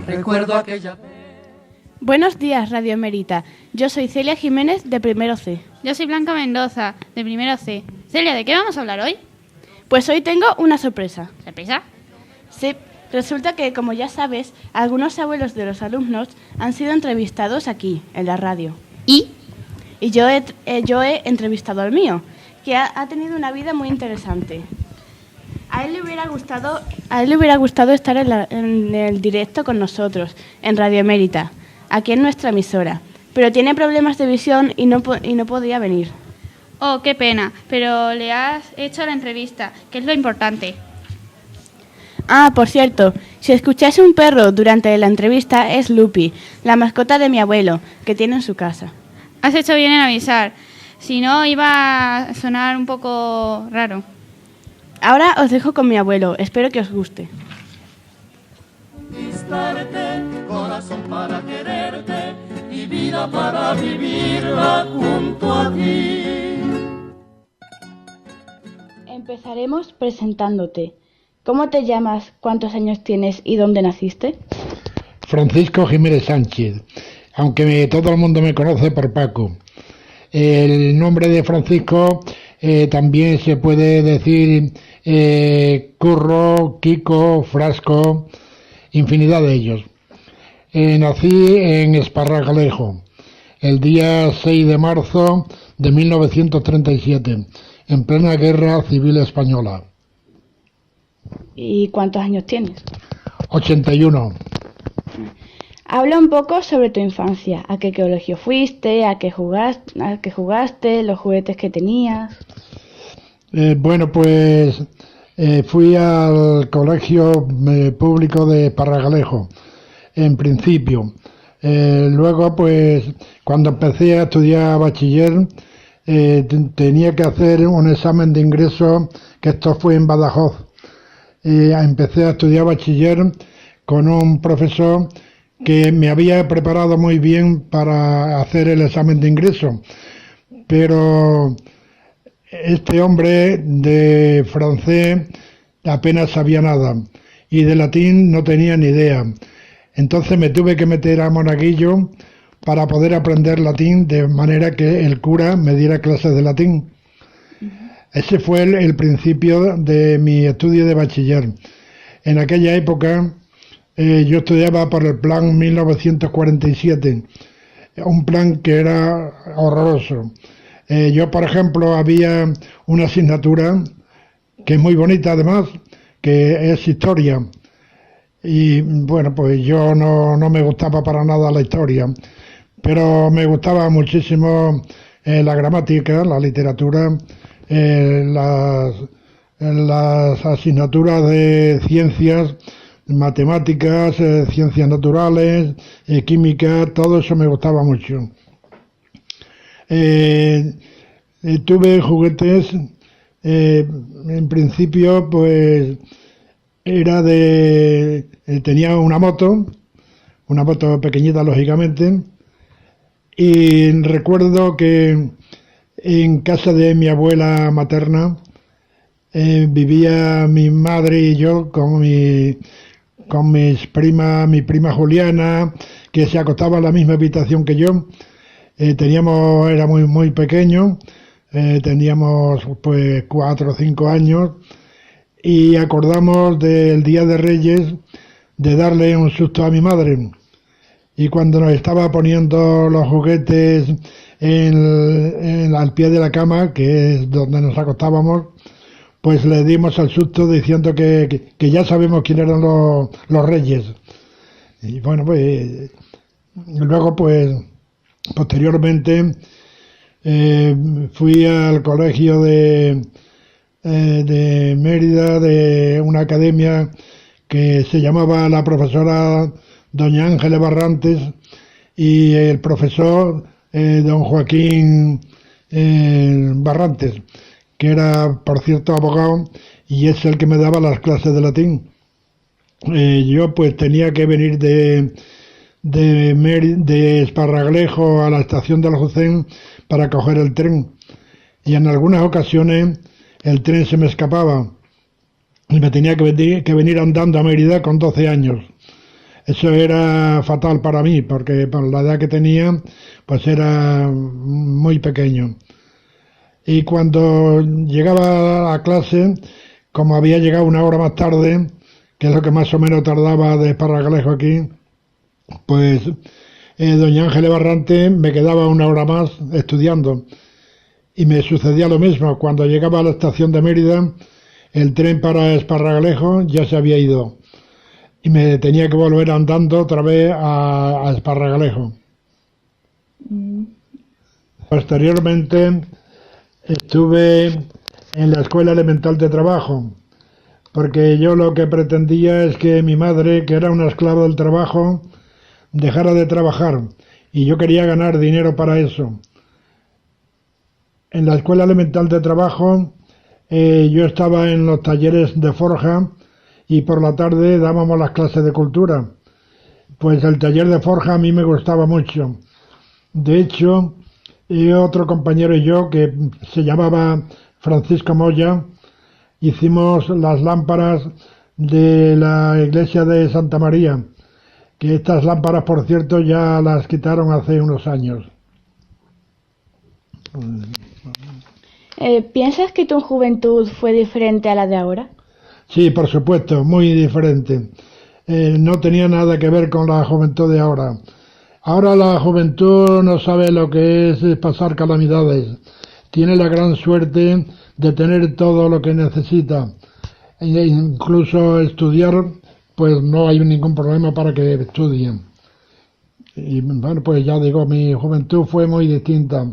Recuerdo aquella... Buenos días, Radio Emérita. Yo soy Celia Jiménez, de primero C. Yo soy Blanca Mendoza, de primero C. Celia, ¿de qué vamos a hablar hoy? Pues hoy tengo una sorpresa. ¿Sorpresa? Sí, resulta que, como ya sabes, algunos abuelos de los alumnos han sido entrevistados aquí, en la radio. ¿Y? Y yo he entrevistado al mío, que ha tenido una vida muy interesante. A él le hubiera gustado estar en el directo con nosotros, en Radio Emérita, aquí en nuestra emisora, pero tiene problemas de visión y no podía venir. Oh, qué pena, pero le has hecho la entrevista, que es lo importante. Ah, por cierto, si escuchase un perro durante la entrevista, es Lupi, la mascota de mi abuelo, que tiene en su casa. Has hecho bien en avisar, si no iba a sonar un poco raro. Ahora os dejo con mi abuelo, espero que os guste. Conquistarte, corazón para quererte y vida para vivirla junto a ti. Empezaremos presentándote. ¿Cómo te llamas, cuántos años tienes y dónde naciste? Francisco Jiménez Sánchez, aunque todo el mundo me conoce por Paco. El nombre de Francisco también se puede decir Curro, Kiko, Frasco, infinidad de ellos. Nací en Esparragalejo el día 6 de marzo de 1937, en plena Guerra Civil Española. ¿Y cuántos años tienes? 81. Habla un poco sobre tu infancia. ¿A qué colegio fuiste? ¿A qué jugaste? ¿Los juguetes que tenías? Bueno, pues fui al colegio público de Esparragalejo, en principio. Luego, pues, cuando empecé a estudiar bachiller, tenía que hacer un examen de ingreso, que esto fue en Badajoz. Empecé a estudiar bachiller con un profesor que me había preparado muy bien para hacer el examen de ingreso, pero este hombre de francés apenas sabía nada y de latín no tenía ni idea. Entonces me tuve que meter a monaguillo para poder aprender latín, de manera que el cura me diera clases de latín. Ese fue el principio de mi estudio de bachiller. En aquella época yo estudiaba por el plan 1947, un plan que era horroroso. Yo, por ejemplo, había una asignatura que es muy bonita además, que es historia. Y bueno, pues yo no me gustaba para nada la historia, pero me gustaba muchísimo la gramática, la literatura, las asignaturas de ciencias, matemáticas, ciencias naturales, química, todo eso me gustaba mucho. Tuve juguetes, en principio pues tenía una moto pequeñita lógicamente, y recuerdo que en casa de mi abuela materna vivía mi madre y yo con mis primas, mi prima Juliana, que se acostaba en la misma habitación que yo. Era muy pequeño, teníamos pues 4 o 5 años, y acordamos del Día de Reyes de darle un susto a mi madre. Y cuando nos estaba poniendo los juguetes al pie de la cama, que es donde nos acostábamos, pues le dimos el susto diciendo que ya sabemos quién eran los reyes. Y bueno, pues luego pues posteriormente fui al colegio de Mérida, de una academia que se llamaba la profesora doña Ángeles Barrantes y el profesor don Joaquín Barrantes, que era, por cierto, abogado, y es el que me daba las clases de latín. yo pues tenía que venir de Esparragalejo a la estación de Aljucén para coger el tren. Y en algunas ocasiones el tren se me escapaba y me tenía que venir andando a Mérida con 12 años. Eso era fatal para mí, porque por la edad que tenía, pues era muy pequeño. Y cuando llegaba a clase, como había llegado una hora más tarde, que es lo que más o menos tardaba de Esparragalejo aquí, pues doña Ángeles Barrante me quedaba una hora más estudiando. Y me sucedía lo mismo, cuando llegaba a la estación de Mérida, el tren para Esparragalejo ya se había ido. Y me tenía que volver andando otra vez a Esparragalejo. Posteriormente estuve en la Escuela Elemental de Trabajo, porque yo lo que pretendía es que mi madre, que era una esclava del trabajo, dejara de trabajar, y yo quería ganar dinero para eso. En la Escuela Elemental de Trabajo yo estaba en los talleres de forja y por la tarde dábamos las clases de cultura. Pues el taller de forja a mí me gustaba mucho. De hecho, otro compañero y yo, que se llamaba Francisco Moya, hicimos las lámparas de la iglesia de Santa María, que estas lámparas, por cierto, ya las quitaron hace unos años. ¿Piensas que tu juventud fue diferente a la de ahora? Sí, por supuesto, muy diferente. No tenía nada que ver con la juventud de ahora. Ahora la juventud no sabe lo que es pasar calamidades. Tiene la gran suerte de tener todo lo que necesita. E incluso estudiar, pues no hay ningún problema para que estudien. Y bueno, pues ya digo, mi juventud fue muy distinta.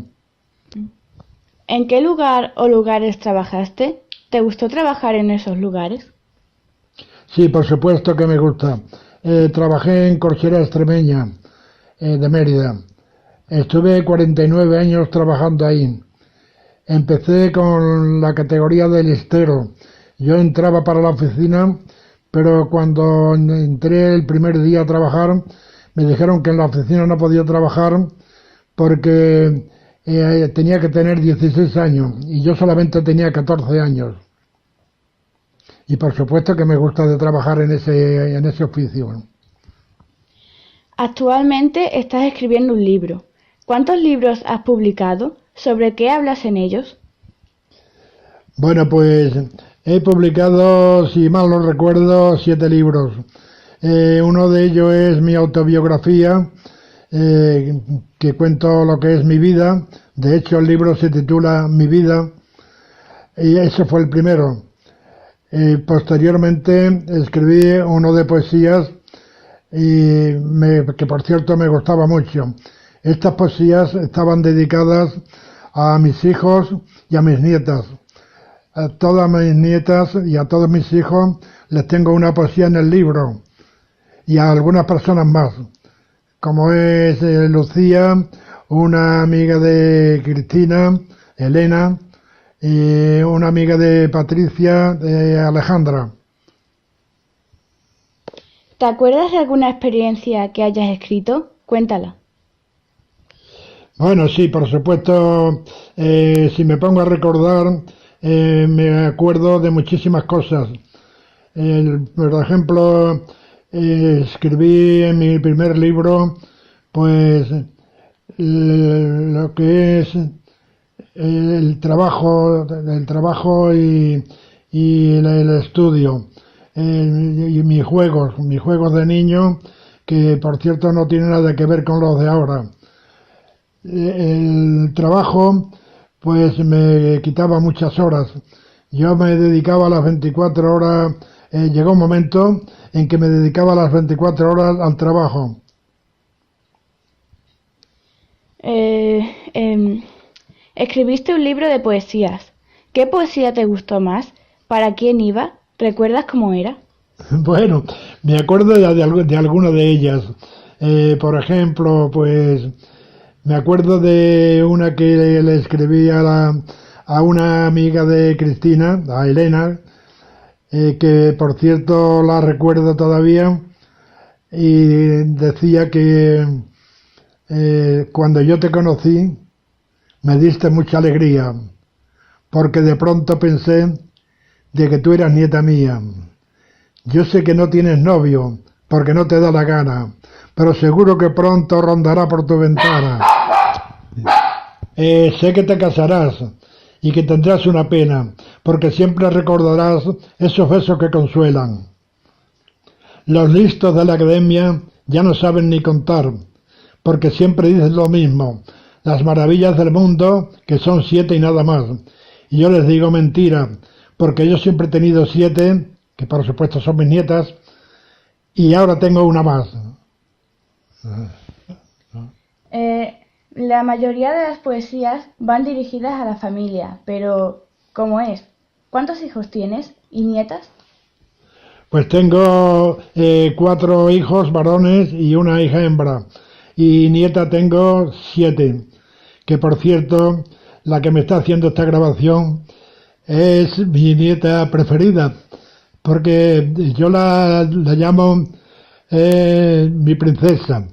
¿En qué lugar o lugares trabajaste? ¿Te gustó trabajar en esos lugares? Sí, por supuesto que me gusta. Trabajé en Corchera Extremeña, de Mérida. Estuve 49 años trabajando ahí. Empecé con la categoría de listero. Yo entraba para la oficina, pero cuando entré el primer día a trabajar, me dijeron que en la oficina no podía trabajar porque tenía que tener 16 años y yo solamente tenía 14 años. Y por supuesto que me gusta de trabajar en ese oficio. Actualmente estás escribiendo un libro. ¿Cuántos libros has publicado? ¿Sobre qué hablas en ellos? Bueno, pues he publicado, si mal no recuerdo, 7 libros. Uno de ellos es mi autobiografía, que cuento lo que es mi vida. De hecho, el libro se titula Mi vida, y ese fue el primero. Posteriormente escribí uno de poesías, que por cierto me gustaba mucho. Estas poesías estaban dedicadas a mis hijos y a mis nietas. A todas mis nietas y a todos mis hijos les tengo una poesía en el libro, y a algunas personas más, como es Lucía, una amiga de Cristina, Elena, y una amiga de Patricia, Alejandra. ¿Te acuerdas de alguna experiencia que hayas escrito? Cuéntala. Bueno, sí, por supuesto, si me pongo a recordar, me acuerdo de muchísimas cosas. Por ejemplo, escribí en mi primer libro, pues, lo que es el trabajo y el estudio, y mis juegos de niño, que por cierto no tienen nada que ver con los de ahora. El trabajo, pues me quitaba muchas horas. Yo me dedicaba a las 24 horas, llegó un momento en que me dedicaba las 24 horas al trabajo. Escribiste un libro de poesías. ¿Qué poesía te gustó más? ¿Para quién iba? ¿Recuerdas cómo era? Bueno, me acuerdo de algunas de ellas. Por ejemplo, pues me acuerdo de una que le escribí a una amiga de Cristina, a Elena, que por cierto la recuerdo todavía, y decía que cuando yo te conocí me diste mucha alegría, porque de pronto pensé de que tú eras nieta mía. Yo sé que no tienes novio, porque no te da la gana, pero seguro que pronto rondará por tu ventana. Sé que te casarás y que tendrás una pena, porque siempre recordarás esos besos que consuelan. Los listos de la academia ya no saben ni contar, porque siempre dices lo mismo, las maravillas del mundo, que son 7 y nada más. Y yo les digo mentira, porque yo siempre he tenido 7, que por supuesto son mis nietas, y ahora tengo una más. La mayoría de las poesías van dirigidas a la familia, pero ¿cómo es? ¿Cuántos hijos tienes y nietas? Pues tengo 4 hijos varones y una hija hembra, y nieta tengo 7, que por cierto, la que me está haciendo esta grabación es mi nieta preferida, porque yo la llamo mi princesa.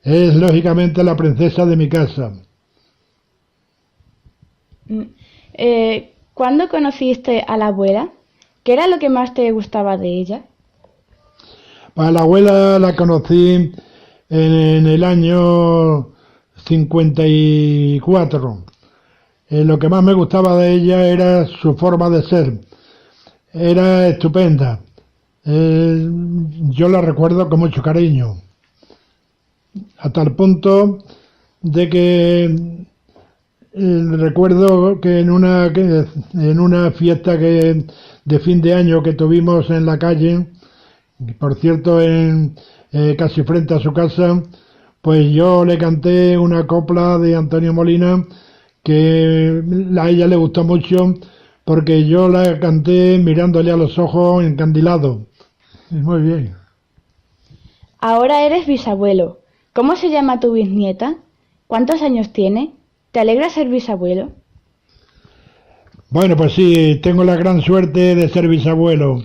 Es lógicamente la princesa de mi casa. ¿Cuándo conociste a la abuela? ¿Qué era lo que más te gustaba de ella? Pues la abuela la conocí en el año 54. Lo que más me gustaba de ella era su forma de ser. Era estupenda. Yo la recuerdo con mucho cariño. Hasta el punto de que recuerdo que en una fiesta de fin de año que tuvimos en la calle, por cierto casi frente a su casa, pues yo le canté una copla de Antonio Molina que a ella le gustó mucho, porque yo la canté mirándole a los ojos encandilado. Muy bien. Ahora eres bisabuelo. ¿Cómo se llama tu bisnieta? ¿Cuántos años tiene? ¿Te alegra ser bisabuelo? Bueno, pues sí, tengo la gran suerte de ser bisabuelo.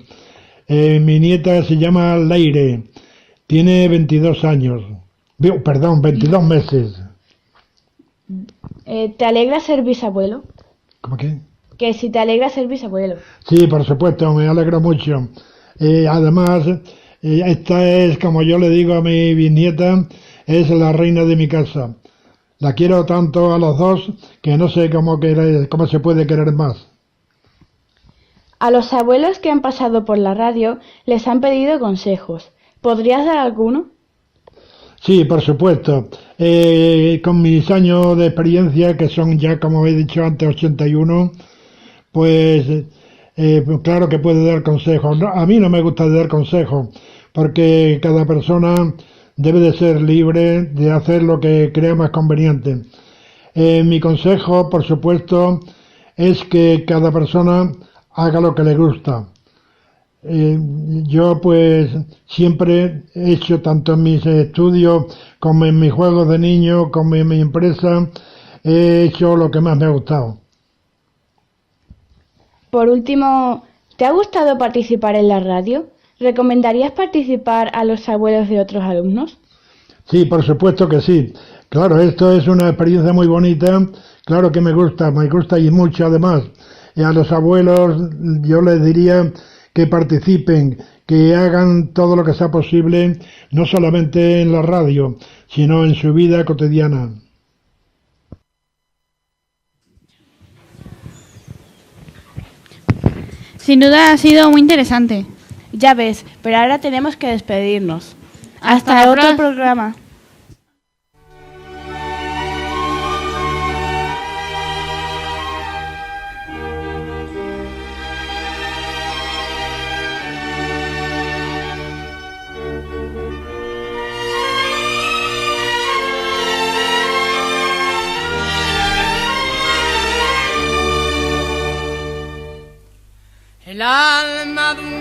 Mi nieta se llama Leire, tiene 22 años. Perdón, 22 meses. ¿Te alegra ser bisabuelo? ¿Cómo qué? Que si te alegra ser bisabuelo. Sí, por supuesto, me alegro mucho. Además, esta es, como yo le digo a mi bisnieta, es la reina de mi casa. La quiero tanto a los dos que no sé cómo se puede querer más. A los abuelos que han pasado por la radio les han pedido consejos. ¿Podrías dar alguno? Sí, por supuesto. Con mis años de experiencia, que son ya, como he dicho antes, 81, pues claro que puedo dar consejos. No, a mí no me gusta dar consejos, porque cada persona debe de ser libre de hacer lo que crea más conveniente. Mi consejo, por supuesto, es que cada persona haga lo que le gusta. Yo pues siempre he hecho, tanto en mis estudios como en mis juegos de niño, como en mi empresa, he hecho lo que más me ha gustado. Por último, ¿te ha gustado participar en la radio? ¿Recomendarías participar a los abuelos de otros alumnos? Sí, por supuesto que sí. Claro, esto es una experiencia muy bonita. Claro que me gusta y mucho además. Y a los abuelos yo les diría que participen, que hagan todo lo que sea posible, no solamente en la radio, sino en su vida cotidiana. Sin duda ha sido muy interesante. Ya ves, pero ahora tenemos que despedirnos. Hasta Hasta otro otro programa. El alma de un